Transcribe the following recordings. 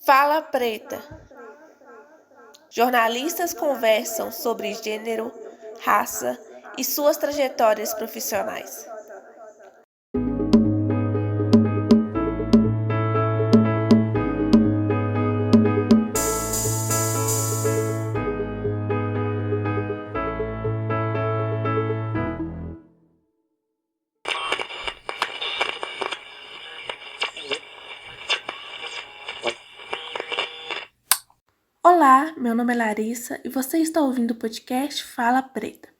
Fala Preta. Jornalistas conversam sobre gênero, raça e suas trajetórias profissionais. Olá, meu nome é Larissa e você está ouvindo o podcast Fala Preta.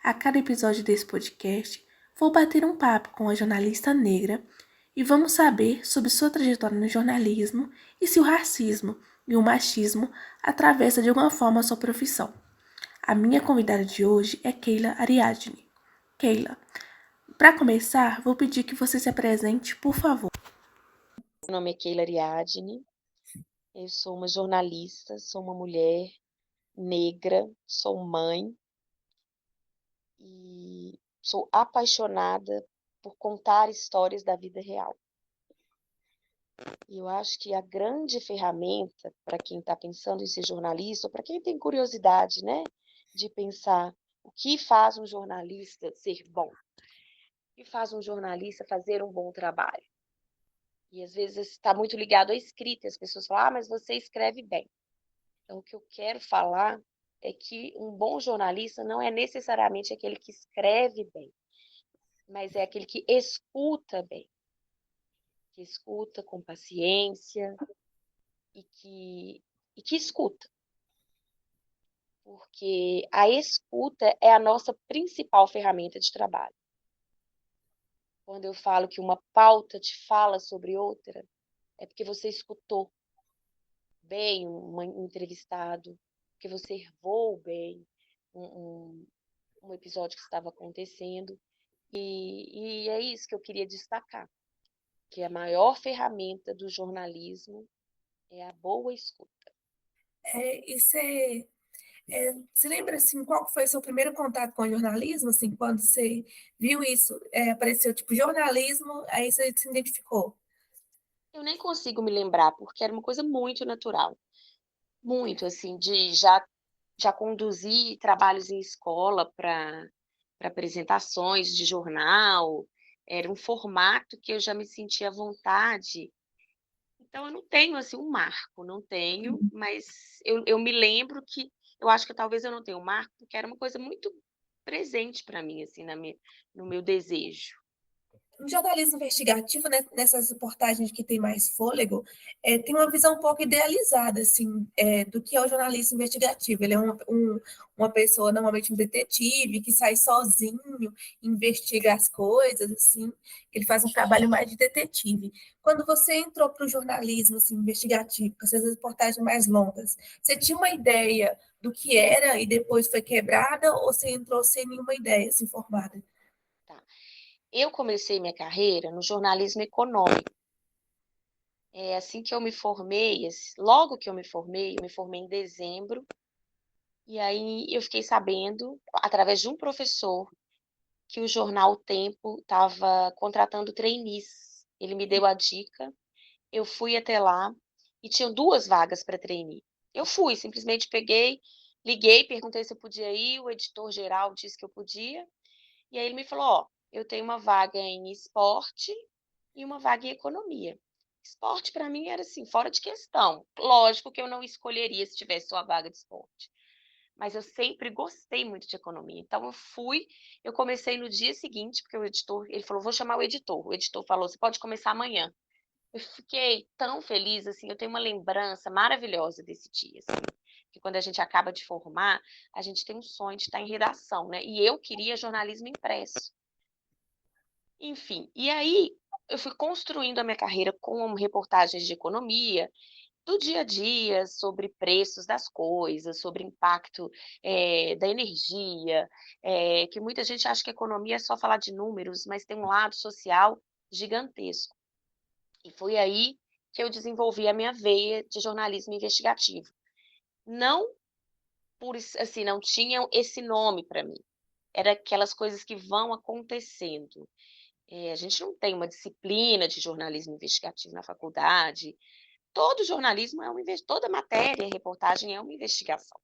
A cada episódio desse podcast, vou bater um papo com a jornalista negra e vamos saber sobre sua trajetória no jornalismo e se o racismo e o machismo atravessam de alguma forma a sua profissão. A minha convidada de hoje é Keila Ariadne. Keila, para começar, vou pedir que você se apresente, por favor. Meu nome é Keila Ariadne, eu sou uma jornalista, sou uma mulher negra, sou mãe e sou apaixonada por contar histórias da vida real. E eu acho que a grande ferramenta para quem está pensando em ser jornalista, ou para quem tem curiosidade, né, de pensar o que faz um jornalista ser bom, o que faz um jornalista fazer um bom trabalho. E às vezes está muito ligado à escrita, as pessoas falam, mas você escreve bem. Então, o que eu quero falar é que um bom jornalista não é necessariamente aquele que escreve bem, mas é aquele que escuta bem, que escuta com paciência e que escuta. Porque a escuta é a nossa principal ferramenta de trabalho. Quando eu falo que uma pauta te fala sobre outra, é porque você escutou bem um entrevistado, porque você ervou bem um episódio que estava acontecendo. E é isso que eu queria destacar, que a maior ferramenta do jornalismo é a boa escuta. Você lembra, assim, qual foi o seu primeiro contato com o jornalismo, assim, quando você viu isso, apareceu, tipo, jornalismo, aí você se identificou? Eu nem consigo me lembrar, porque era uma coisa muito natural. Muito, assim, de já conduzir trabalhos em escola para apresentações de jornal, era um formato que eu já me sentia à vontade. Então eu não tenho, assim, um marco, não tenho, mas eu me lembro que eu acho que talvez eu não tenha um marco, porque era uma coisa muito presente para mim, assim, no meu desejo. No jornalismo investigativo, né, nessas reportagens que tem mais fôlego, tem uma visão um pouco idealizada, assim, do que é o jornalista investigativo. Ele é uma pessoa, normalmente um detetive, que sai sozinho, investiga as coisas, assim, ele faz um trabalho mais de detetive. Quando você entrou para o jornalismo, assim, investigativo, com essas reportagens mais longas, você tinha uma ideia do que era e depois foi quebrada, ou você entrou sem nenhuma ideia, assim, formada? Tá. Eu comecei minha carreira no jornalismo econômico. É assim que eu me formei, logo que eu me formei em dezembro, e aí eu fiquei sabendo, através de um professor, que o jornal O Tempo estava contratando trainees. Ele me deu a dica, eu fui até lá e tinham 2 vagas para trainee. Eu fui, simplesmente peguei, liguei, perguntei se eu podia ir, o editor-geral disse que eu podia, e aí ele me falou: "Ó, eu tenho uma vaga em esporte e uma vaga em economia". Esporte para mim era, assim, fora de questão. Lógico que eu não escolheria se tivesse só a vaga de esporte, mas eu sempre gostei muito de economia. Então eu comecei no dia seguinte, porque o editor, ele falou: "Vou chamar o editor falou: "Você pode começar amanhã". Eu fiquei tão feliz, assim, eu tenho uma lembrança maravilhosa desse dia, assim, que quando a gente acaba de formar, a gente tem um sonho de estar em redação, né, e eu queria jornalismo impresso. Enfim, e aí eu fui construindo a minha carreira com reportagens de economia, do dia a dia, sobre preços das coisas, sobre impacto, da energia, que muita gente acha que economia é só falar de números, mas tem um lado social gigantesco. E foi aí que eu desenvolvi a minha veia de jornalismo investigativo. Não assim, não tinham esse nome para mim, era aquelas coisas que vão acontecendo. A gente não tem uma disciplina de jornalismo investigativo na faculdade, todo jornalismo toda matéria, reportagem é uma investigação.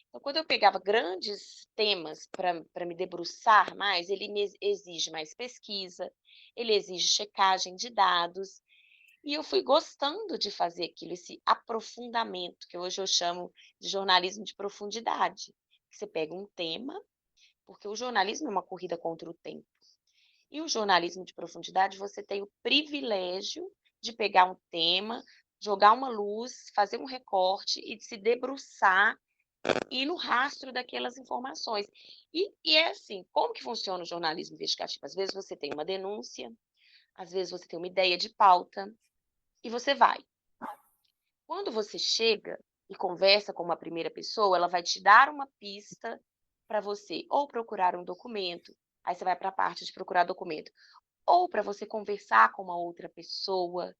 Então, quando eu pegava grandes temas para me debruçar mais, ele me exige mais pesquisa, ele exige checagem de dados, e eu fui gostando de fazer aquilo, esse aprofundamento, que hoje eu chamo de jornalismo de profundidade. Você pega um tema, porque o jornalismo é uma corrida contra o tempo. E o jornalismo de profundidade, você tem o privilégio de pegar um tema, jogar uma luz, fazer um recorte e de se debruçar e ir no rastro daquelas informações. E é assim, como que funciona o jornalismo investigativo? Às vezes você tem uma denúncia, às vezes você tem uma ideia de pauta, e você vai. Quando você chega e conversa com uma primeira pessoa, ela vai te dar uma pista para você ou procurar um documento, aí você vai para a parte de procurar documento, ou para você conversar com uma outra pessoa.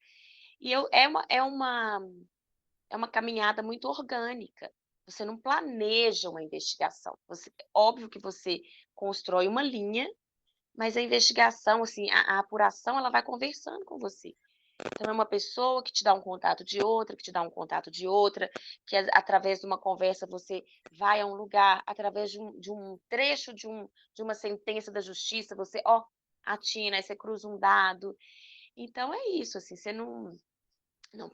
E é uma caminhada muito orgânica. Você não planeja uma investigação. Óbvio que você constrói uma linha, mas a investigação, assim, a apuração, ela vai conversando com você. Então, é uma pessoa que te dá um contato de outra, que te dá um contato de outra, que através de uma conversa você vai a um lugar, através de um trecho de uma sentença da justiça, você, atina, aí você cruza um dado. Então, é isso, assim, você não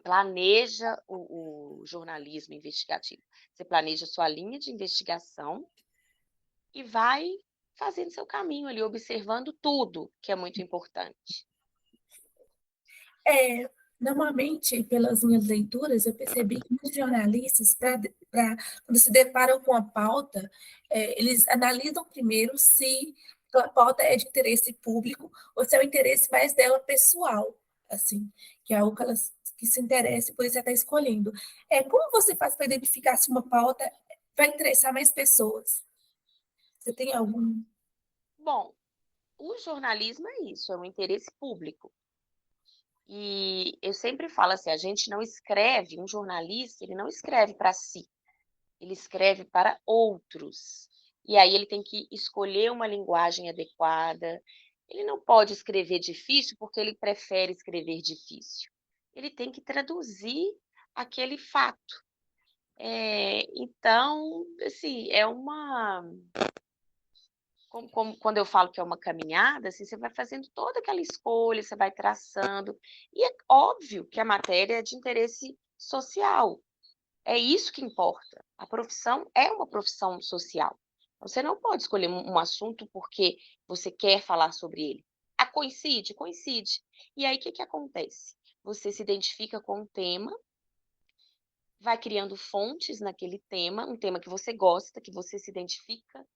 planeja o jornalismo investigativo. Você planeja sua linha de investigação e vai fazendo seu caminho ali, observando tudo, que é muito importante. Normalmente, pelas minhas leituras, eu percebi que muitos jornalistas, quando se deparam com a pauta, eles analisam primeiro se a pauta é de interesse público ou se é o interesse mais dela pessoal, assim, que é algo que se interessa e por isso ela está escolhendo. Como você faz para identificar se uma pauta vai interessar mais pessoas? Você tem algum? Bom, o jornalismo é isso, é um interesse público. E eu sempre falo assim, um jornalista, ele não escreve para si, ele escreve para outros. E aí ele tem que escolher uma linguagem adequada. Ele não pode escrever difícil porque ele prefere escrever difícil. Ele tem que traduzir aquele fato. Então, assim, quando eu falo que é uma caminhada, assim, você vai fazendo toda aquela escolha, você vai traçando. E é óbvio que a matéria é de interesse social. É isso que importa. A profissão é uma profissão social. Você não pode escolher um assunto porque você quer falar sobre ele. Coincide? Coincide. E aí, o que acontece? Você se identifica com um tema, vai criando fontes naquele tema, um tema que você gosta, que você se identifica,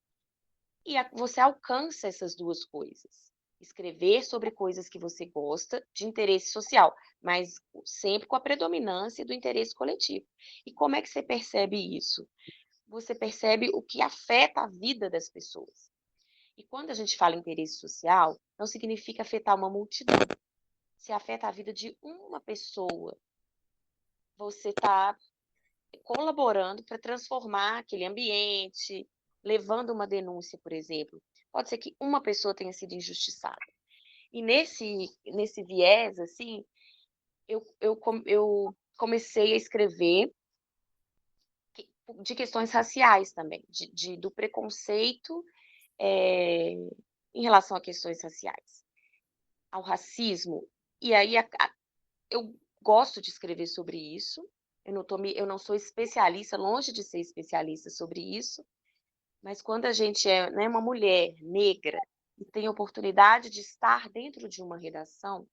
e você alcança essas duas coisas. Escrever sobre coisas que você gosta, de interesse social, mas sempre com a predominância do interesse coletivo. E como é que você percebe isso? Você percebe o que afeta a vida das pessoas. E quando a gente fala em interesse social, não significa afetar uma multidão. Se afeta a vida de uma pessoa, você está colaborando para transformar aquele ambiente, levando uma denúncia, por exemplo. Pode ser que uma pessoa tenha sido injustiçada. E nesse viés, assim, eu comecei a escrever de questões raciais também, do preconceito em relação a questões raciais, ao racismo. E aí eu gosto de escrever sobre isso. Eu não sou especialista, longe de ser especialista sobre isso, mas quando a gente é, né, uma mulher negra e tem a oportunidade de estar dentro de uma redação,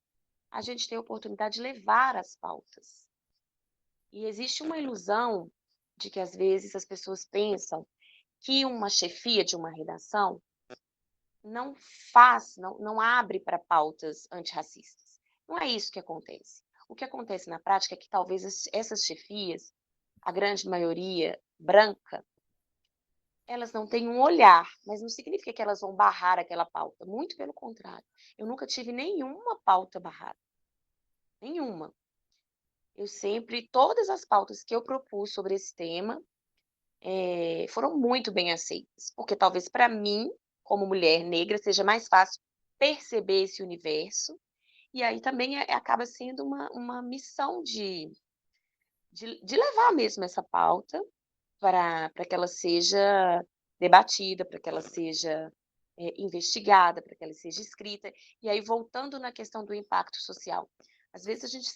a gente tem a oportunidade de levar as pautas. E existe uma ilusão de que às vezes as pessoas pensam que uma chefia de uma redação não abre para pautas antirracistas. Não é isso que acontece. O que acontece na prática é que talvez essas chefias, a grande maioria branca, elas não têm um olhar, mas não significa que elas vão barrar aquela pauta. Muito pelo contrário. Eu nunca tive nenhuma pauta barrada. Nenhuma. Todas as pautas que eu propus sobre esse tema foram muito bem aceitas, porque talvez para mim, como mulher negra, seja mais fácil perceber esse universo, e aí também acaba sendo uma missão de levar mesmo essa pauta para que ela seja debatida, para que ela seja investigada, para que ela seja escrita. E aí, voltando na questão do impacto social, às vezes a gente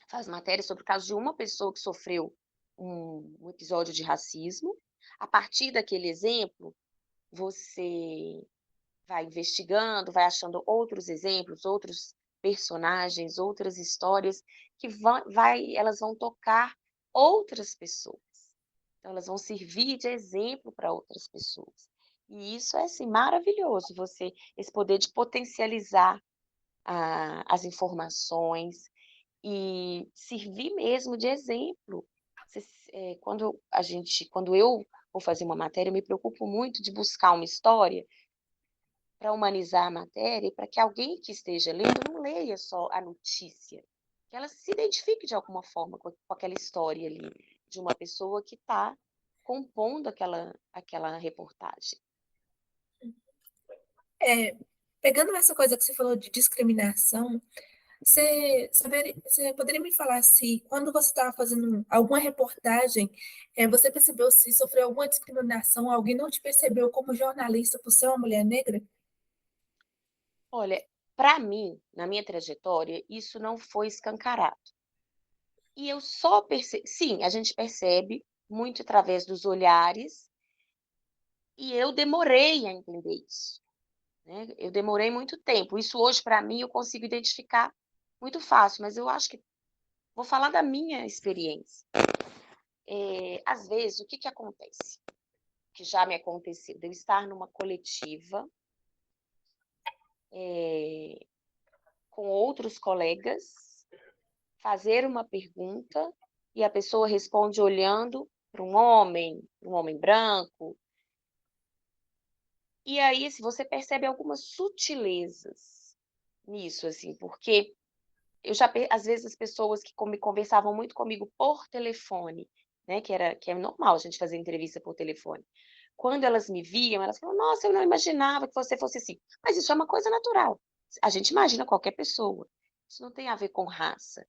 faz matéria sobre o caso de uma pessoa que sofreu um episódio de racismo. A partir daquele exemplo, você vai investigando, vai achando outros exemplos, outros personagens, outras histórias que elas vão tocar outras pessoas. Então, elas vão servir de exemplo para outras pessoas. E isso é assim, maravilhoso, esse poder de potencializar as informações e servir mesmo de exemplo. Quando eu vou fazer uma matéria, eu me preocupo muito de buscar uma história para humanizar a matéria e para que alguém que esteja lendo não leia só a notícia, que ela se identifique de alguma forma com aquela história ali, de uma pessoa que está compondo aquela reportagem. É, pegando essa coisa que você falou de discriminação, você poderia me falar se, quando você estava fazendo alguma reportagem, você percebeu se sofreu alguma discriminação, alguém não te percebeu como jornalista por ser uma mulher negra? Olha, para mim, na minha trajetória, isso não foi escancarado. E eu só percebi, sim, a gente percebe muito através dos olhares, e eu demorei a entender isso, né? Eu demorei muito tempo. Isso hoje, para mim, eu consigo identificar muito fácil, mas eu acho que vou falar da minha experiência. Às vezes, o que que acontece? Que já me aconteceu, de eu estar numa coletiva, com outros colegas, fazer uma pergunta e a pessoa responde olhando para um homem branco. E aí, se você percebe algumas sutilezas nisso, assim, porque às vezes as pessoas que conversavam muito comigo por telefone, né, que é normal a gente fazer entrevista por telefone. Quando elas me viam, elas falavam: "Nossa, eu não imaginava que você fosse assim". Mas isso é uma coisa natural. A gente imagina qualquer pessoa. Isso não tem a ver com raça.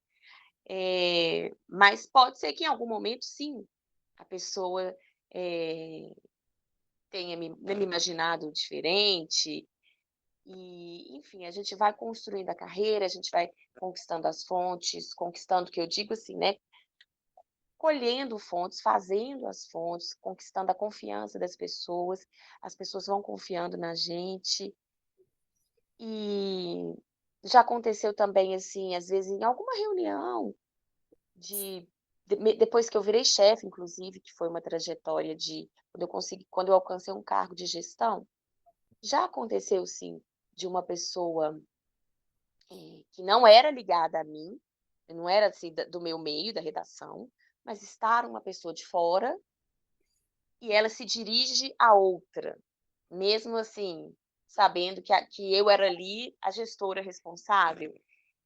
Mas pode ser que em algum momento, sim, a pessoa eh, tenha me imaginado diferente. E, enfim, a gente vai construindo a carreira, a gente vai conquistando as fontes, conquistando, que eu digo assim, né? Colhendo fontes, fazendo as fontes, conquistando a confiança das pessoas, as pessoas vão confiando na gente. E já aconteceu também, assim, às vezes em alguma reunião, depois que eu virei chefe, inclusive, que foi uma trajetória quando eu alcancei um cargo de gestão, já aconteceu, sim, de uma pessoa que não era ligada a mim, não era assim do meu meio, da redação, mas estar uma pessoa de fora e ela se dirige a outra, mesmo assim, sabendo que eu era ali a gestora responsável.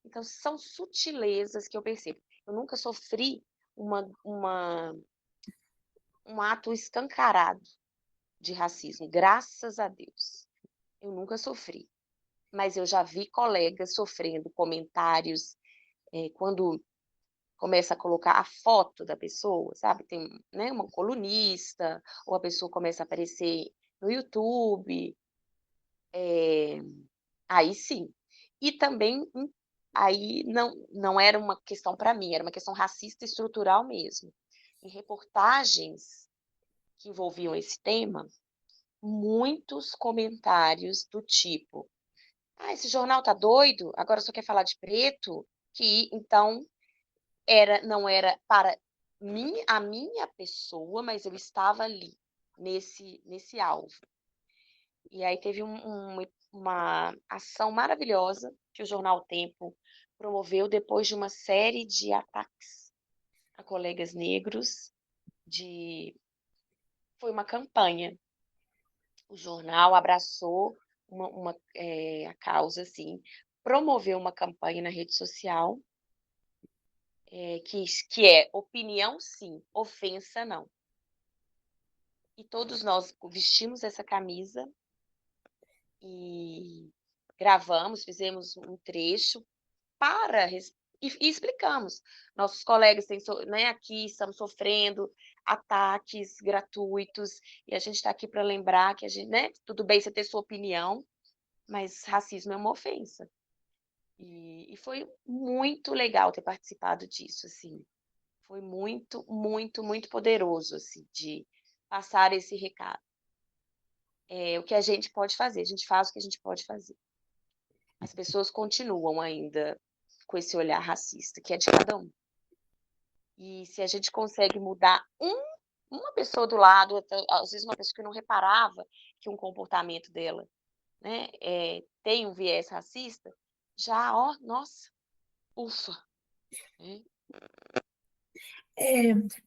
Então, são sutilezas que eu percebo. Eu nunca sofri um ato escancarado de racismo, graças a Deus. Eu nunca sofri. Mas eu já vi colegas sofrendo comentários, quando começa a colocar a foto da pessoa, sabe? Tem, né, uma colunista, ou a pessoa começa a aparecer no YouTube, aí sim. E também, aí não era uma questão para mim, era uma questão racista estrutural mesmo. Em reportagens que envolviam esse tema, muitos comentários do tipo: "Ah, esse jornal tá doido? Agora só quer falar de preto?", que então não era para a minha pessoa, mas eu estava ali, nesse alvo. E aí teve uma ação maravilhosa que o jornal O Tempo promoveu depois de uma série de ataques a colegas negros, de foi uma campanha. O jornal abraçou a causa, assim, promoveu uma campanha na rede social, que é opinião sim, ofensa não. E todos nós vestimos essa camisa e gravamos, fizemos um trecho para E explicamos. Nossos colegas têm, né, aqui estamos sofrendo ataques gratuitos, e a gente está aqui para lembrar que a gente, né, tudo bem você ter sua opinião, mas racismo é uma ofensa. E foi muito legal ter participado disso, assim. Foi muito, muito, muito poderoso, assim, de passar esse recado. É o que a gente pode fazer, a gente faz o que a gente pode fazer. As pessoas continuam ainda com esse olhar racista, que é de cada um. E se a gente consegue mudar uma pessoa do lado, às vezes uma pessoa que não reparava que um comportamento dela, né, tem um viés racista, já, ó, nossa, ufa, né?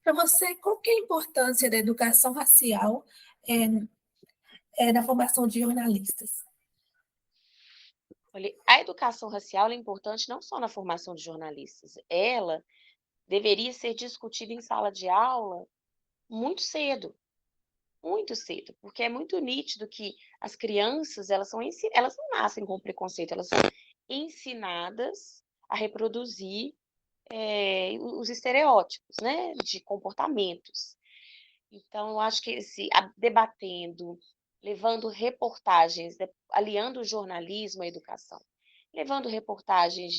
Para você, qual que é a importância da educação racial na formação de jornalistas? Olha, a educação racial é importante não só na formação de jornalistas, ela deveria ser discutida em sala de aula muito cedo, porque é muito nítido que as crianças, elas não nascem com preconceito, elas são ensinadas a reproduzir os estereótipos, né, de comportamentos. Então, eu acho que debatendo, levando reportagens, aliando o jornalismo à educação, levando reportagens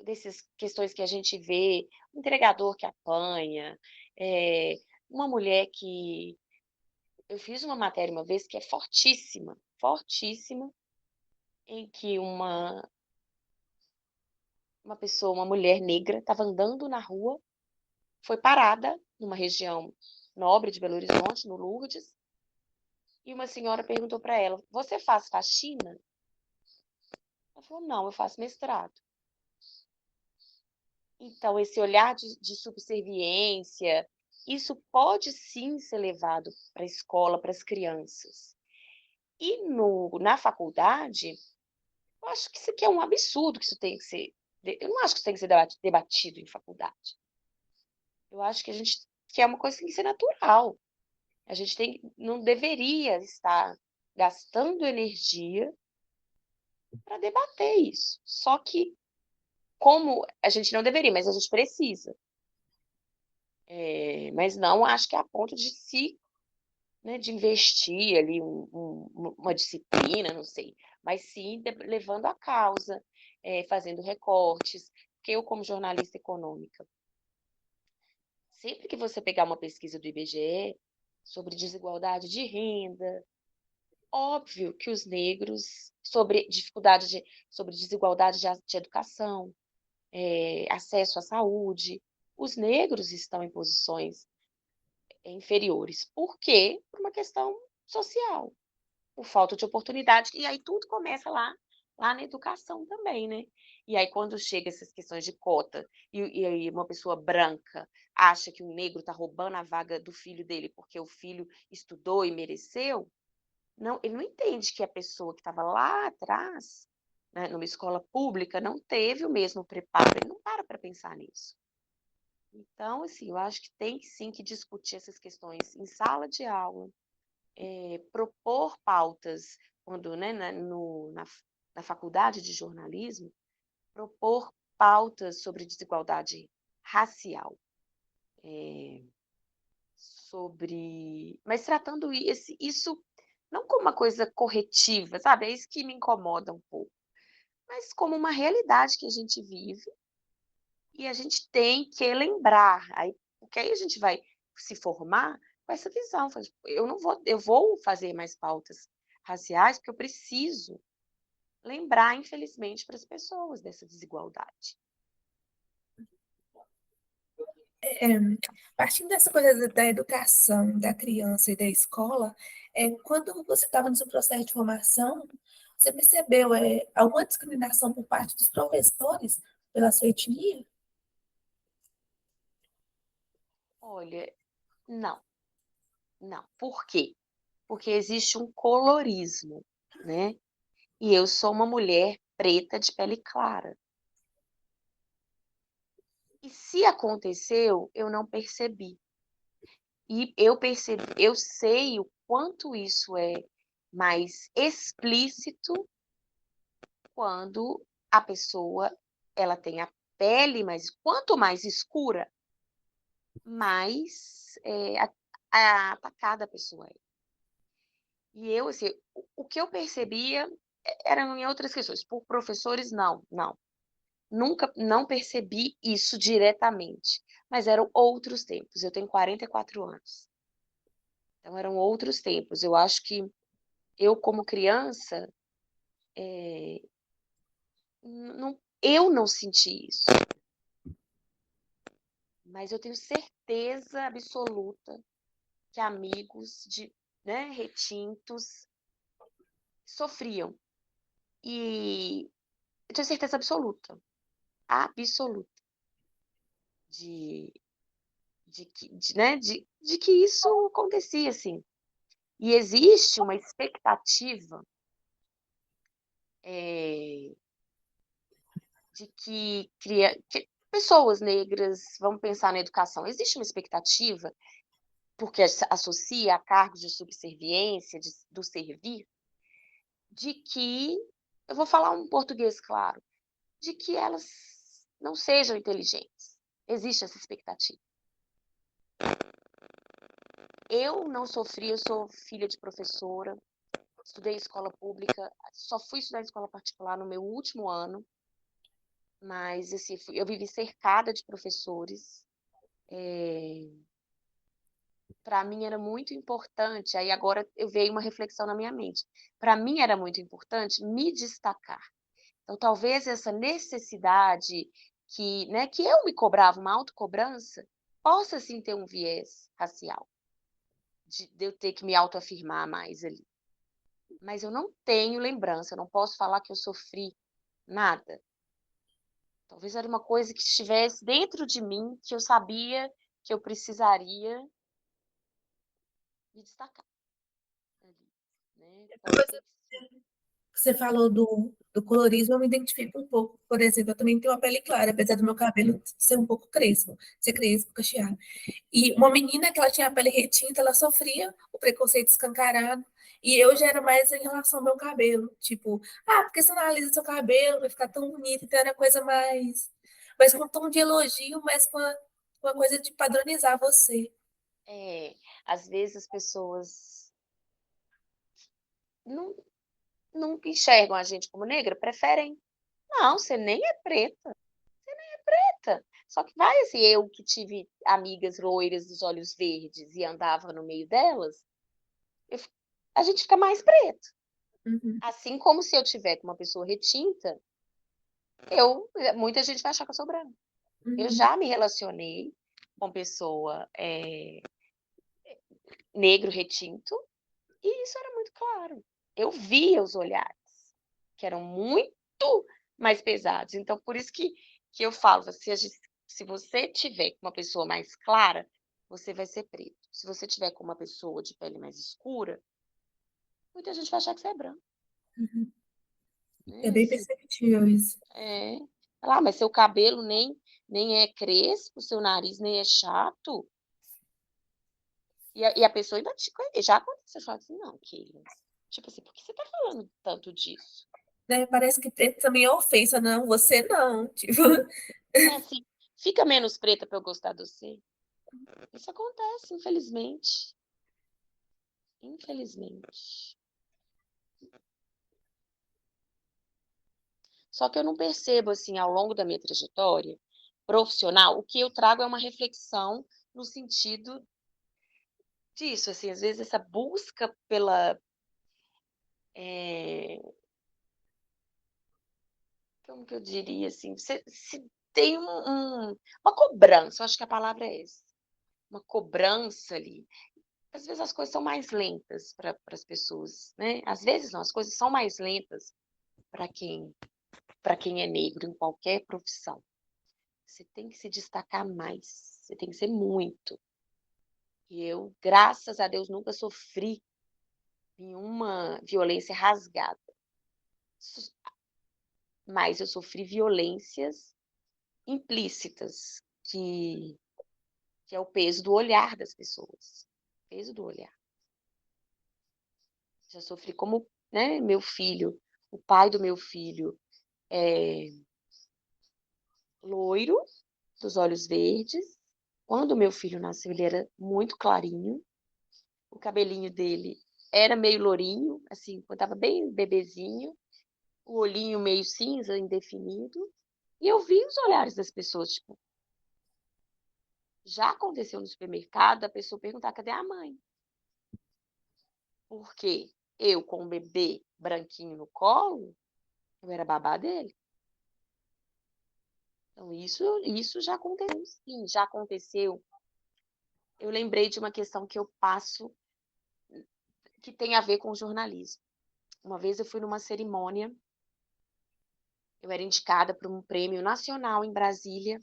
dessas questões que a gente vê, um entregador que apanha, eh, uma mulher que... Eu fiz uma matéria uma vez que é fortíssima, fortíssima, em que uma pessoa, uma mulher negra, estava andando na rua, foi parada numa região nobre de Belo Horizonte, no Lourdes, e uma senhora perguntou para ela: "Você faz faxina?" Ela falou: "Não, eu faço mestrado." Então, esse olhar de subserviência, isso pode sim ser levado para a escola, para as crianças. E na faculdade, eu acho que isso aqui é um absurdo, que isso tem que ser. Eu não acho que isso tem que ser debatido em faculdade. Eu acho que é uma coisa que tem que ser natural. A gente não deveria estar gastando energia para debater isso. Só que, como a gente não deveria, mas a gente precisa. Mas não acho que é a ponto de né, de investir ali uma disciplina, não sei, mas sim levando a causa, fazendo recortes, porque eu, como jornalista econômica, sempre que você pegar uma pesquisa do IBGE sobre desigualdade de renda, óbvio que os negros, sobre desigualdade de educação, acesso à saúde, os negros estão em posições inferiores. Por quê? Por uma questão social, por falta de oportunidade, e aí tudo começa lá na educação também, né? E aí quando chega essas questões de cota, e aí uma pessoa branca acha que um negro está roubando a vaga do filho dele porque o filho estudou e mereceu, não, ele não entende que a pessoa que estava lá atrás, né, numa escola pública, não teve o mesmo preparo, ele não para pensar nisso. Então, assim, eu acho que tem sim que discutir essas questões em sala de aula, propor pautas, quando, né, na faculdade de jornalismo, propor pautas sobre desigualdade racial, mas tratando isso não como uma coisa corretiva, sabe? É isso que me incomoda um pouco, mas como uma realidade que a gente vive e a gente tem que lembrar, porque aí a gente vai se formar com essa visão. Eu vou fazer mais pautas raciais porque eu preciso lembrar, infelizmente, para as pessoas dessa desigualdade. É, partindo dessa coisa da educação da criança e da escola, quando você estava no seu processo de formação, você percebeu alguma discriminação por parte dos professores pela sua etnia? Olha, não, não. Por quê? Porque existe um colorismo, né? E eu sou uma mulher preta de pele clara. E se aconteceu, eu não percebi. E eu sei o quanto isso é mais explícito quando a pessoa ela tem a pele, mas quanto mais escura, mais atacada a pessoa é. E eu, assim, o que eu percebia eram em outras questões. Por professores, não, não. Nunca, não percebi isso diretamente. Mas eram outros tempos. Eu tenho 44 anos. Então, eram outros tempos. Eu acho que eu, como criança, eu não senti isso. Mas eu tenho certeza absoluta que amigos de, né, retintos sofriam. E eu tenho certeza absoluta, de, de que isso acontecia, assim. E existe uma expectativa de que pessoas negras vão pensar na educação. Existe uma expectativa, porque associa a cargos de subserviência, do servir, de que, eu vou falar um português claro, de que elas não sejam inteligentes. Existe essa expectativa. Eu não sofri, eu sou filha de professora, estudei em escola pública, só fui estudar em escola particular no meu último ano, mas assim, eu vivi cercada de professores. Para mim era muito importante, aí agora eu veio uma reflexão na minha mente. Para mim era muito importante me destacar. Então, talvez essa necessidade que eu me cobrava, uma autocobrança, possa sim ter um viés racial, de eu ter que me autoafirmar mais ali. Mas eu não tenho lembrança, eu não posso falar que eu sofri nada. Talvez era uma coisa que estivesse dentro de mim, que eu sabia que eu precisaria me destacar ali, né? Pode ser que sim. Que você falou do colorismo, eu me identifico um pouco. Por exemplo, eu também tenho a pele clara, apesar do meu cabelo ser um pouco crespo, ser crespo, cacheado. E uma menina que ela tinha a pele retinta, ela sofria o preconceito escancarado. E eu já era mais em relação ao meu cabelo. Tipo, porque você não analisa seu cabelo, vai ficar tão bonito. Então era coisa mais com um tom de elogio, mas com a coisa de padronizar você. Às vezes as pessoas não, não enxergam a gente como negra, preferem. Não, você nem é preta. Preta. Só que vai assim, eu que tive amigas loiras dos olhos verdes e andava no meio delas, eu, a gente fica mais preto. Uhum, Assim como se eu tiver com uma pessoa retinta, muita gente vai achar que eu sou branca. Eu uhum, já me relacionei com pessoa negro retinto e isso era muito claro. Eu via os olhares, que eram muito mais pesados. Então, por isso que eu falo, se você tiver com uma pessoa mais clara, você vai ser preto. Se você tiver com uma pessoa de pele mais escura, muita gente vai achar que você é branco. uhum. É Né? bem Assim, perceptível isso. é. Mas seu cabelo nem é crespo, seu nariz nem é chato. E a pessoa ainda já aconteceu, fala assim, não, Keila. Tipo assim, por que você tá falando tanto disso? Né? Parece que preto também é ofensa, não, você não. Tipo, É assim, fica menos preta pra eu gostar de você. Isso acontece, infelizmente. Infelizmente. Só que eu não percebo, assim, ao longo da minha trajetória profissional, o que eu trago é uma reflexão no sentido disso, assim, às vezes essa busca pela. Como que eu diria, assim? Se tem uma cobrança, eu acho que a palavra é essa. Uma cobrança ali. Às vezes as coisas são mais lentas para as pessoas, né? Às vezes não, as coisas são mais lentas para quem é negro em qualquer profissão. Você tem que se destacar mais, você tem que ser muito. E eu, graças a Deus, nunca sofri nenhuma violência rasgada. Mas eu sofri violências implícitas, que é o peso do olhar das pessoas. Peso do olhar. Já sofri como, né, meu filho, o pai do meu filho, loiro, dos olhos verdes. Quando meu filho nasceu, ele era muito clarinho. O cabelinho dele era meio lourinho, assim, quando tava bem bebezinho. O olhinho meio cinza, indefinido. E eu vi os olhares das pessoas, tipo, já aconteceu no supermercado a pessoa perguntar: cadê a mãe? Porque eu, com o bebê branquinho no colo, eu era babá dele. Então, isso já aconteceu, sim, já aconteceu. Eu lembrei de uma questão que eu passo, que tem a ver com jornalismo. Uma vez eu fui numa cerimônia, eu era indicada para um prêmio nacional em Brasília,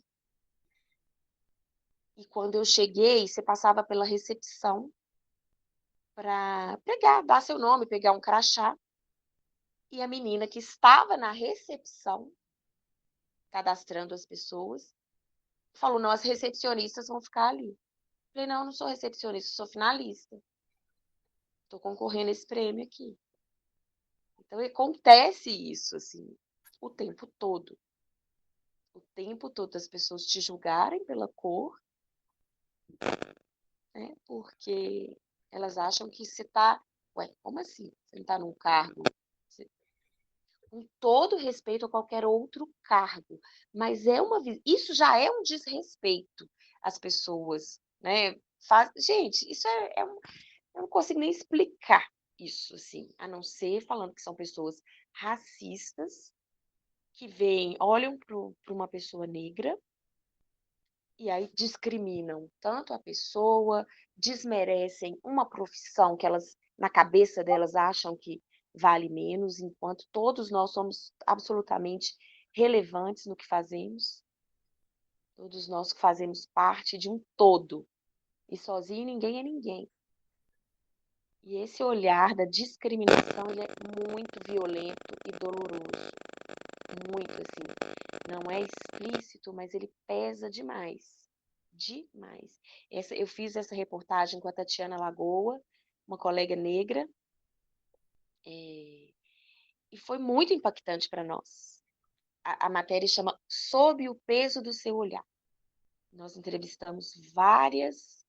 e quando eu cheguei, você passava pela recepção para pegar, dar seu nome, pegar um crachá, e a menina que estava na recepção, cadastrando as pessoas, falou: não, as recepcionistas vão ficar ali. Falei: não, eu não sou recepcionista, sou finalista. Estou concorrendo a esse prêmio aqui. Então, acontece isso, assim, o tempo todo. O tempo todo as pessoas te julgarem pela cor, né? Porque elas acham que você tá... Ué, como assim? Você não tá num cargo? Com todo respeito a qualquer outro cargo, mas isso já é um desrespeito às pessoas, né? Gente, isso eu não consigo nem explicar isso, assim, a não ser falando que são pessoas racistas que olham para uma pessoa negra e aí discriminam tanto a pessoa, desmerecem uma profissão que elas, na cabeça delas, acham que vale menos, enquanto todos nós somos absolutamente relevantes no que fazemos. Todos nós fazemos parte de um todo. E sozinho ninguém é ninguém. E esse olhar da discriminação, ele é muito violento e doloroso. Muito, assim. Não é explícito, mas ele pesa demais. Demais. Eu fiz essa reportagem com a Tatiana Lagoa, uma colega negra, e foi muito impactante para nós. A matéria chama Sob o Peso do Seu Olhar. Nós entrevistamos várias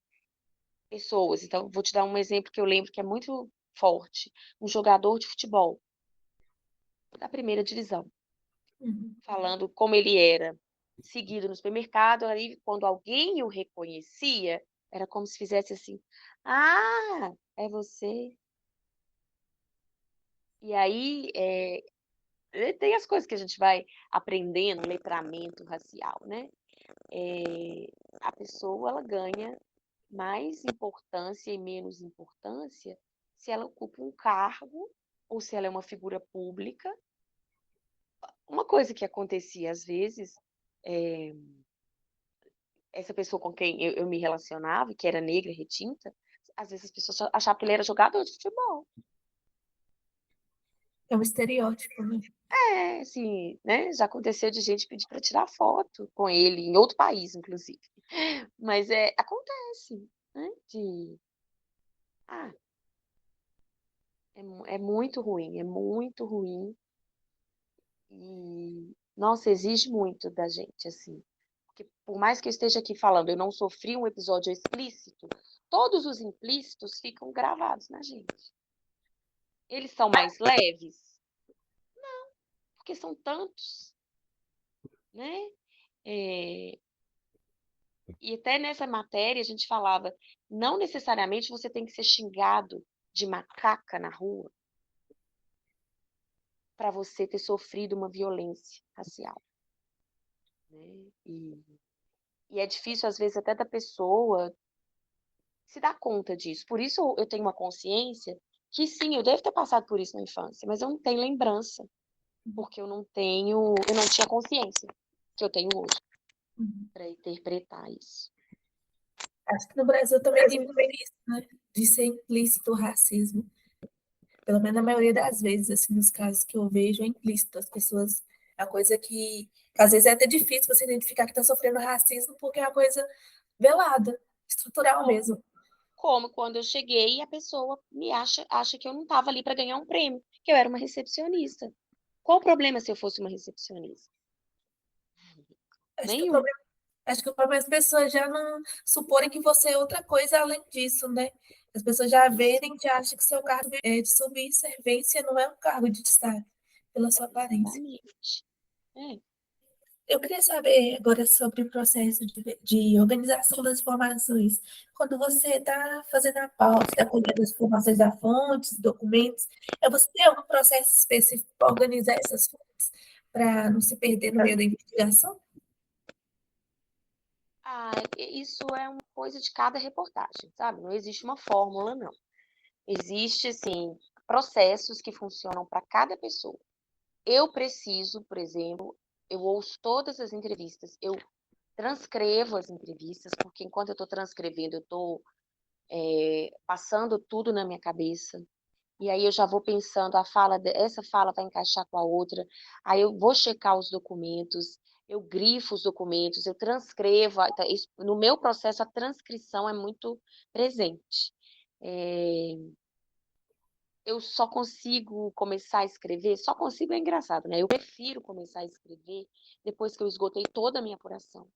pessoas. Então, vou te dar um exemplo que eu lembro que é muito forte. Um jogador de futebol da primeira divisão, Uhum. falando como ele era seguido no supermercado. Aí, quando alguém o reconhecia, era como se fizesse assim: ah, é você. E aí, tem as coisas que a gente vai aprendendo, letramento racial, né? A pessoa, ela ganha mais importância e menos importância se ela ocupa um cargo ou se ela é uma figura pública. Uma coisa que acontecia às vezes, essa pessoa com quem eu me relacionava, que era negra, retinta, às vezes as pessoas achavam que ele era jogador de futebol. É um estereótipo, né? Assim, né? Já aconteceu de gente pedir para tirar foto com ele, em outro país, inclusive. Mas acontece, né? Ah, é muito ruim, é muito ruim. E, nossa, exige muito da gente, assim. Porque por mais que eu esteja aqui falando, eu não sofri um episódio explícito, todos os implícitos ficam gravados na gente. Eles são mais leves? Porque são tantos, né? É, E até nessa matéria a gente falava, não necessariamente você tem que ser xingado de macaca na rua para você ter sofrido uma violência racial, né? E é difícil, às vezes, até da pessoa se dar conta disso. Por isso eu tenho uma consciência que sim, eu devo ter passado por isso na infância, mas eu não tenho lembrança, porque eu não tinha consciência que eu tenho hoje Uhum. para interpretar isso. Acho que no Brasil também tem muito isso, né? De ser implícito o racismo. Pelo menos na maioria das vezes, assim, nos casos que eu vejo, é implícito. As pessoas. É uma coisa que às vezes é até difícil você identificar que está sofrendo racismo, porque é uma coisa velada, estrutural mesmo. Como quando eu cheguei e a pessoa acha que eu não estava ali para ganhar um prêmio, que eu era uma recepcionista. Qual o problema se eu fosse uma recepcionista? Acho que o Nenhum. problema, acho que o problema é as pessoas já não suporem que você é outra coisa além disso, né? As pessoas já Isso, verem, já acham que seu cargo é de subserviência, não é um cargo de destaque pela sua aparência. exatamente. É. Eu queria saber agora sobre o processo de organização das informações. Quando você está fazendo a pauta, está colhendo as informações da fontes, documentos, você tem algum processo específico para organizar essas fontes, para não se perder no meio da investigação? Ah, isso é uma coisa de cada reportagem, sabe? Não existe uma fórmula, não. Existe, assim, processos que funcionam para cada pessoa. Eu preciso, por exemplo, eu ouço todas as entrevistas, eu transcrevo as entrevistas, porque enquanto eu estou transcrevendo, eu estou passando tudo na minha cabeça. E aí eu já vou pensando, essa fala vai encaixar com a outra. Aí eu vou checar os documentos, eu grifo os documentos, eu transcrevo. Então, no meu processo, a transcrição é muito presente. É, eu só consigo começar a escrever, só consigo é engraçado, né? Eu prefiro começar a escrever depois que eu esgotei toda a minha apuração.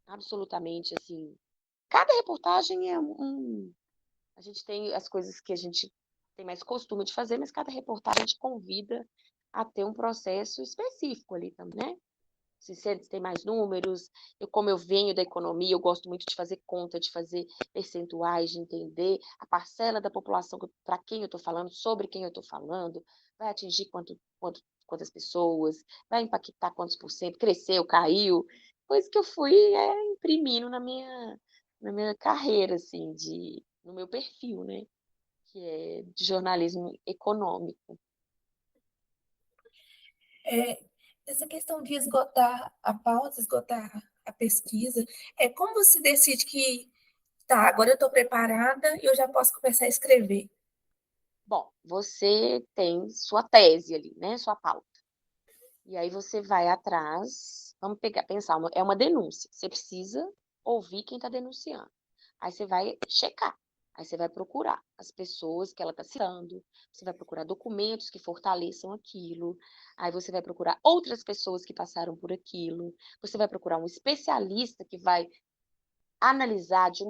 Absolutamente, assim. Cada reportagem é a gente tem as coisas que a gente tem mais costume de fazer, mas cada reportagem te convida a ter um processo específico ali também, né? Se você tem mais números, como eu venho da economia, eu gosto muito de fazer conta, de fazer percentuais, de entender a parcela da população para quem eu estou falando, sobre quem eu estou falando, vai atingir quantas pessoas, vai impactar quantos por cento, cresceu, caiu, coisa que eu fui imprimindo na minha carreira, assim, no meu perfil, né? Que é de jornalismo econômico. É, essa questão de esgotar a pauta, esgotar a pesquisa, como você decide que, tá, agora eu estou preparada e eu já posso começar a escrever? Bom, você tem sua tese ali, né? Sua pauta. E aí você vai atrás, vamos pensar, é uma denúncia. Você precisa ouvir quem está denunciando. Aí você vai checar. Aí você vai procurar as pessoas que ela está citando, você vai procurar documentos que fortaleçam aquilo, aí você vai procurar outras pessoas que passaram por aquilo, você vai procurar um especialista que vai analisar de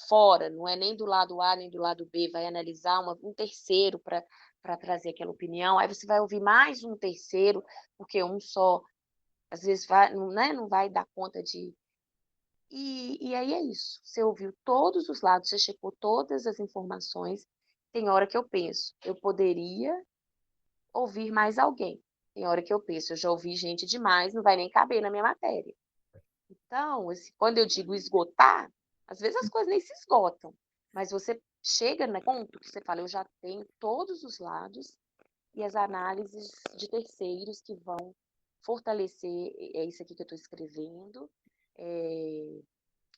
fora, não é nem do lado A nem do lado B, vai analisar um terceiro para trazer aquela opinião. Aí você vai ouvir mais um terceiro, porque um só, às vezes, não, né, não vai dar conta de. E aí é isso. Você ouviu todos os lados, você checou todas as informações. Tem hora que eu penso, eu poderia ouvir mais alguém. Tem hora que eu penso, eu já ouvi gente demais, não vai nem caber na minha matéria. Então, quando eu digo esgotar, às vezes as coisas nem se esgotam, mas você chega no ponto que você fala, eu já tenho todos os lados e as análises de terceiros que vão fortalecer isso aqui que eu estou escrevendo, é,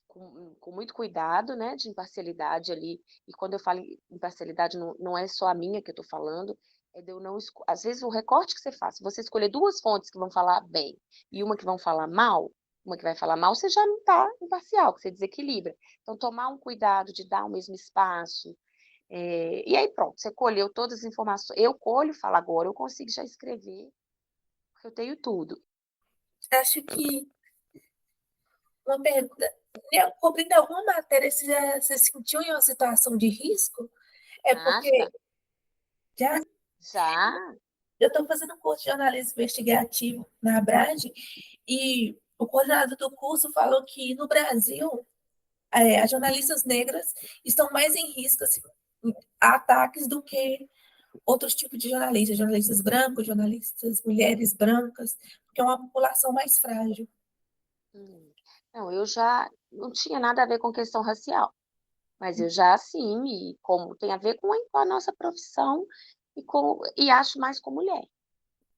com muito cuidado, né, de imparcialidade ali. E quando eu falo em imparcialidade, não é só a minha que eu estou falando, é de eu não. Às vezes, o recorte que você faz, se você escolher duas fontes que vão falar bem e uma que vão falar mal, uma que vai falar mal, você já não está imparcial, que você desequilibra. Então, tomar um cuidado de dar o mesmo espaço. E aí, pronto, você colheu todas as informações. Eu colho, falo agora, eu consigo já escrever, porque eu tenho tudo. Acho que uma pergunta, cobrindo alguma matéria, você já se sentiu em uma situação de risco? É Ah, porque já. já Já. eu estou fazendo um curso de jornalismo investigativo na Abrage e o coordenador do curso falou que no Brasil as jornalistas negras estão mais em risco assim, a ataques do que outros tipos de jornalistas, jornalistas brancos, jornalistas mulheres brancas, porque é uma população mais frágil. Hum. Não, eu já não tinha nada a ver com questão racial, mas eu já sim, e como tem a ver com a nossa profissão e acho mais com mulher.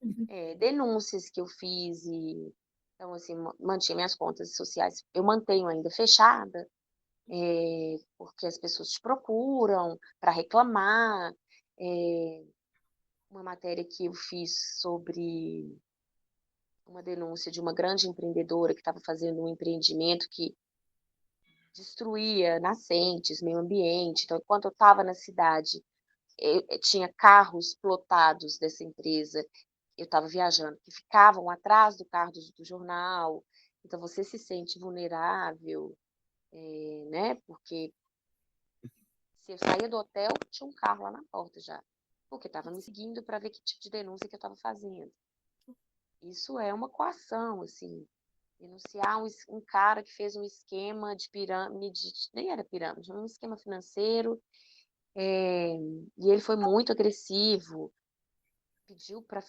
Uhum. Denúncias que eu fiz então assim, mantinha minhas contas sociais, eu mantenho ainda fechada, porque as pessoas te procuram para reclamar. É, uma matéria que eu fiz sobre uma denúncia de uma grande empreendedora que estava fazendo um empreendimento que destruía nascentes, meio ambiente. Então, enquanto eu estava na cidade, tinha carros plotados dessa empresa, eu estava viajando, que ficavam atrás do carro do jornal. Então você se sente vulnerável, né? Porque se eu saía do hotel, tinha um carro lá na porta já, porque estava me seguindo para ver que tipo de denúncia que eu estava fazendo. Isso é uma coação, assim. Denunciar um cara que fez um esquema de pirâmide, nem era pirâmide, um esquema financeiro, e ele foi muito agressivo, pediu para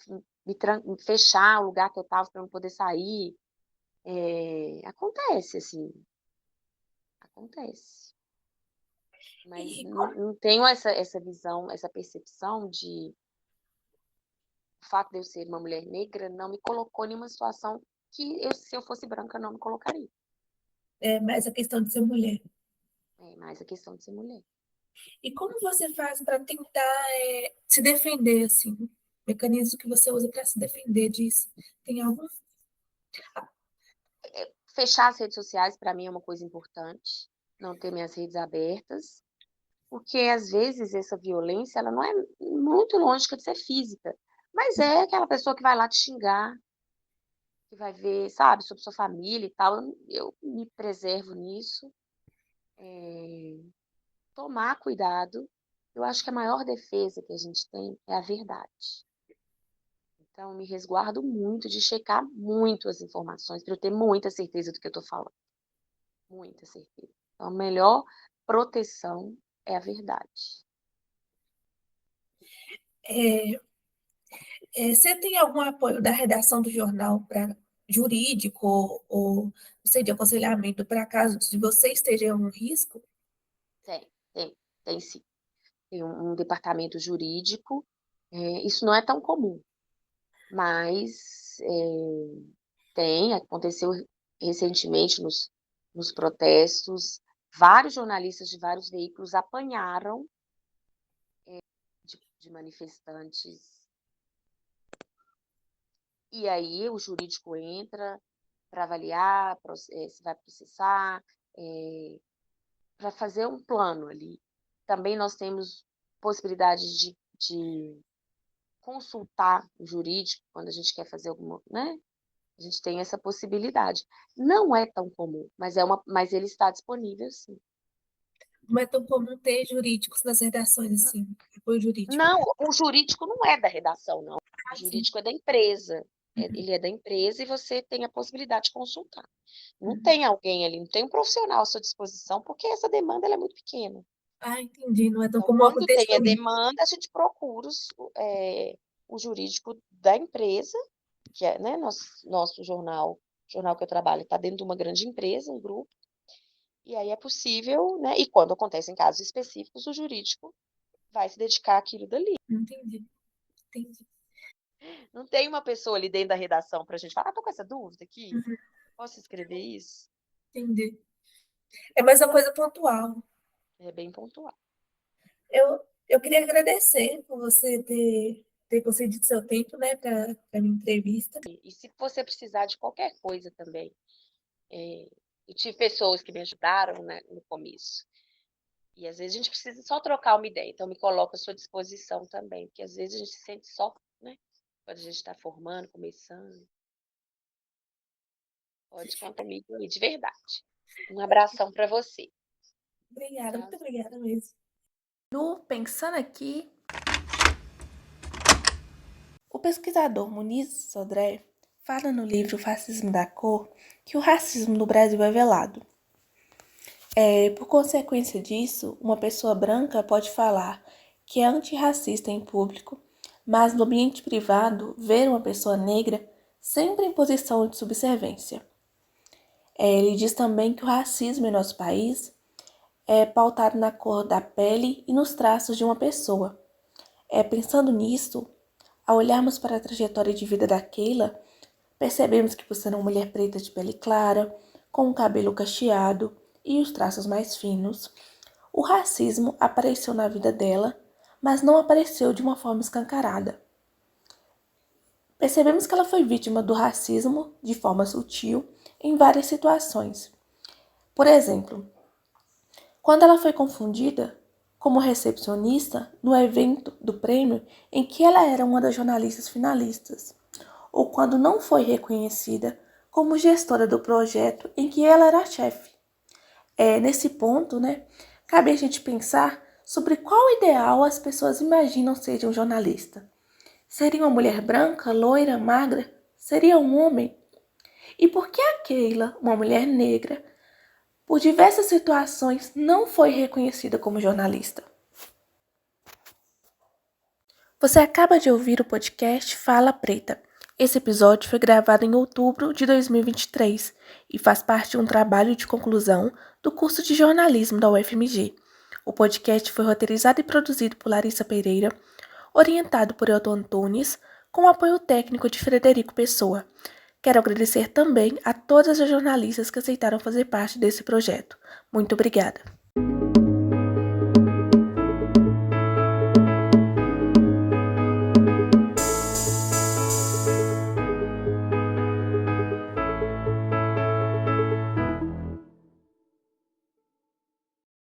me fechar o lugar que eu estava para não poder sair. Acontece, assim, acontece. Mas E não tenho essa visão, essa percepção de o fato de eu ser uma mulher negra não me colocou em uma situação que se eu fosse branca, não me colocaria. é mais a questão de ser mulher. É mais a questão de ser mulher. E como você faz para tentar se defender, assim? Mecanismo que você usa para se defender disso? Tem algum? Fechar as redes sociais, para mim, é uma coisa importante. Não ter minhas redes abertas. Porque, às vezes, essa violência, ela não é muito longe de ser física. Mas é aquela pessoa que vai lá te xingar, que vai ver, sabe, sobre sua família e tal. Eu me preservo nisso. Tomar cuidado. Eu acho que a maior defesa que a gente tem é a verdade. Então, eu me resguardo muito de checar muito as informações, para eu ter muita certeza do que eu estou falando. Muita certeza. Então, a melhor proteção é a verdade. É, você tem algum apoio da redação do jornal para jurídico ou, não sei, de aconselhamento para caso de você esteja em um risco? Tem sim. Tem um departamento jurídico. Isso não é tão comum, mas aconteceu recentemente nos protestos. Vários jornalistas de vários veículos apanharam de manifestantes. E aí o jurídico entra para avaliar se vai processar, para fazer um plano ali. Também nós temos possibilidade de consultar o jurídico quando a gente quer fazer alguma, né? A gente tem essa possibilidade. Não é tão comum, mas ele está disponível, sim. Não é tão comum ter jurídicos nas redações, assim, apoio jurídico. Não, o jurídico não é da redação, não. O Sim. jurídico é da empresa. Uhum, Ele é da empresa e você tem a possibilidade de consultar. Não uhum. tem alguém ali, não tem um profissional à sua disposição, porque essa demanda ela é muito pequena. Ah, entendi. Não é tão Então, comum quando acontecer tem a também. demanda, a gente procura o jurídico da empresa, que é, né, nosso jornal que eu trabalho está dentro de uma grande empresa, um grupo, e aí é possível, né? E quando acontecem casos específicos, o jurídico vai se dedicar àquilo dali. Entendi, entendi. Não tem uma pessoa ali dentro da redação para a gente falar, tô com essa dúvida aqui, Uhum, posso escrever isso? entendi. É mais uma coisa pontual. É bem pontual. Eu queria agradecer por você ter concedido seu tempo, né, para a minha entrevista. E se você precisar de qualquer coisa também, eu tive pessoas que me ajudaram, né, no começo. E às vezes a gente precisa só trocar uma ideia. Então, me coloco à sua disposição também, porque às vezes a gente se sente só, né? Quando a gente está formando, começando. Pode contar comigo aí, de verdade. Um abração para você. Obrigada, Tchau. muito obrigada mesmo. No Pensando Aqui, o pesquisador Muniz Sodré fala no livro Fascismo da Cor que o racismo no Brasil é velado. Por consequência disso, uma pessoa branca pode falar que é antirracista em público, mas no ambiente privado, ver uma pessoa negra sempre em posição de subserviência. Ele diz também que o racismo em nosso país é pautado na cor da pele e nos traços de uma pessoa. Pensando nisso, ao olharmos para a trajetória de vida da Keila, percebemos que por ser uma mulher preta de pele clara, com o cabelo cacheado e os traços mais finos, o racismo apareceu na vida dela, mas não apareceu de uma forma escancarada. Percebemos que ela foi vítima do racismo de forma sutil em várias situações. Por exemplo, quando ela foi confundida como recepcionista no evento do prêmio em que ela era uma das jornalistas finalistas, ou quando não foi reconhecida como gestora do projeto em que ela era a chefe. Nesse ponto, cabe a gente pensar sobre qual ideal as pessoas imaginam ser um jornalista. Seria uma mulher branca, loira, magra? Seria um homem? E por que a Keila, uma mulher negra, por diversas situações, não foi reconhecida como jornalista? Você acaba de ouvir o podcast Fala Preta. Esse episódio foi gravado em outubro de 2023 e faz parte de um trabalho de conclusão do curso de jornalismo da UFMG. O podcast foi roteirizado e produzido por Larissa Pereira, orientado por Elton Antunes, com apoio técnico de Frederico Pessoa. Quero agradecer também a todas as jornalistas que aceitaram fazer parte desse projeto. Muito obrigada.